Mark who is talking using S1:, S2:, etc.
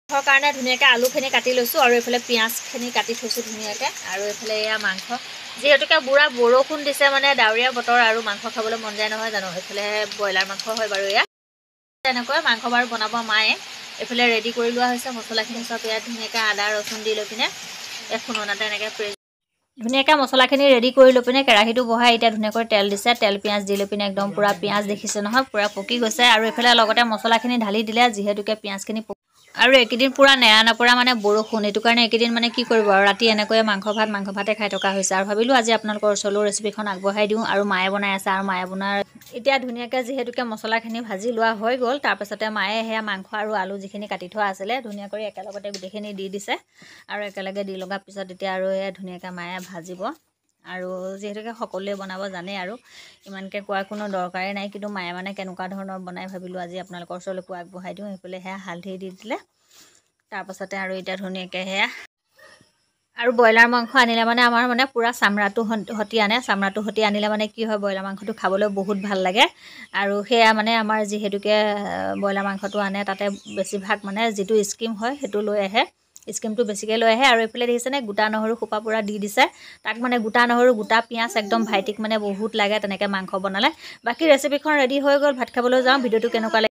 S1: কাৰণে ধুনীয়াকৈ আলুখিনি কাটি লৈছোঁ আৰু এইফালে পিঁয়াজখিনি কাটি থৈছোঁ ধুনীয়াকৈ আৰু এইফালে এয়া মাংস যিহেতুকে বুঢ়া বৰষুণ দিছে মানে ডাৱৰীয়া বতৰ আৰু মাংস খাবলৈ মন যায় নহয় জানো এইফালে ব্ৰইলাৰ মাংস হয় বাৰু এয়া তেনেকৈ মাংস বাৰু বনাব মায়ে এইফালে ৰেডি কৰি লোৱা হৈছে মছলাখিনি চব ইয়াত ধুনীয়াকৈ আদা ৰচুন দি লৈ পিনে এই খুন্দনাতে এনেকৈ ধুনীয়াকৈ মছলাখিনি ৰেডি কৰি লৈ পিনে কেৰাহীটো বহাই এতিয়া ধুনীয়াকৈ তেল দিছে তেল পিঁয়াজ দি লৈ পিনে একদম পূৰা পিঁয়াজ দেখিছে নহয় পূৰা পকি গৈছে আৰু এইফালে লগতে মছলাখিনি ঢালি দিলে যিহেতুকে পিঁয়াজখিনি আৰু এইকেইদিন পূৰা নেৰা নপৰা মানে বৰষুণ এইটো কাৰণে এইকেইদিন মানে কি কৰিব আৰু ৰাতি এনেকৈয়ে মাংস ভাতে খাই থকা হৈছে আৰু ভাবিলোঁ আজি আপোনালোকৰ ওচৰলৈ ৰেচিপিখন আগবঢ়াই দিওঁ আৰু মায়ে বনাই আছে আৰু মায়ে বনাৰ এতিয়া ধুনীয়াকৈ যিহেতুকে মছলাখিনি ভাজি লোৱা হৈ গ'ল তাৰপাছতে মায়ে সেয়া মাংস আৰু আলু যিখিনি কাটি থোৱা আছিলে ধুনীয়াকৈ একেলগতে গোটেইখিনি দি দিছে আৰু একেলগে দি লগাৰ পিছত এতিয়া আৰু এয়া ধুনীয়াকৈ মায়ে ভাজিব আৰু যিহেতুকে সকলোৱে বনাব জানে আৰু ইমানকৈ কোৱাৰ কোনো দৰকাৰেই নাই কিন্তু মায়ে মানে কেনেকুৱা ধৰণৰ বনাই ভাবিলোঁ আজি আপোনালোকৰ ওচৰলৈকো আগবঢ়াই দিওঁ সেইফালে সেয়া হালধি দি দিলে তাৰপাছতে আৰু এতিয়া ধুনীয়াকৈ সেয়া আৰু ব্ৰইলাৰ মাংস আনিলে মানে আমাৰ মানে পূৰা চামৰাটো সতি আনে চামৰাটো সতি আনিলে মানে কি হয় ব্ৰইলাৰ মাংসটো খাবলৈ বহুত ভাল লাগে আৰু সেয়া মানে আমাৰ যিহেতুকে ব্ৰইলাৰ মাংসটো আনে তাতে বেছিভাগ মানে যিটো স্কিম হয় সেইটো লৈ আহে স্কিমটো বেছিকৈ লৈ আহে আৰু এইফালে দেখিছেনে গোটা নহৰু খোপা পূৰা দি দিছে তাক মানে গোটা নহৰু গোটা পিঁয়াজ একদম ভাইটিক মানে বহুত লাগে তেনেকৈ মাংস বনালে বাকী ৰেচিপিখন ৰেডি হৈ গ'ল ভাত খাবলৈ যাওঁ ভিডিঅ'টো কেনেকুৱা লাগে